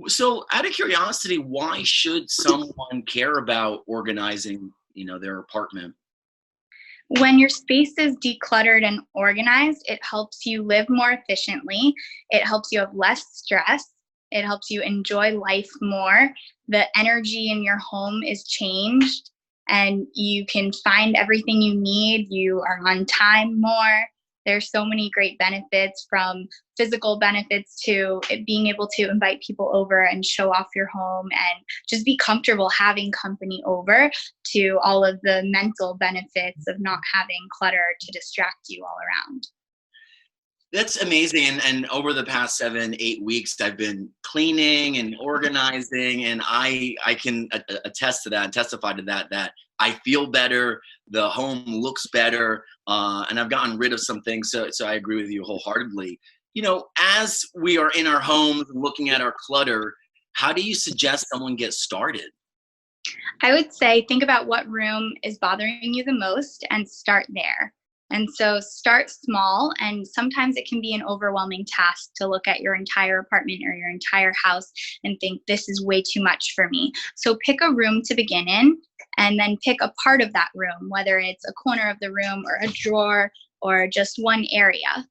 So, out of curiosity, why should someone care about organizing, their apartment? When your space is decluttered and organized, it helps you live more efficiently. It helps you have less stress. It helps you enjoy life more. The energy in your home is changed, and you can find everything you need. You are on time more. There's so many great benefits, from physical benefits to it being able to invite people over and show off your home and just be comfortable having company over, to all of the mental benefits of not having clutter to distract you all around. That's amazing. And over the past 7, 8 weeks, I've been cleaning and organizing, and I can attest to that and testify to that. That I feel better. The home looks better, and I've gotten rid of some things. So I agree with you wholeheartedly. As we are in our homes looking at our clutter, how do you suggest someone get started? I would say think about what room is bothering you the most and start there. And so start small, and sometimes it can be an overwhelming task to look at your entire apartment or your entire house and think, this is way too much for me. So pick a room to begin in, and then pick a part of that room, whether it's a corner of the room or a drawer or just one area.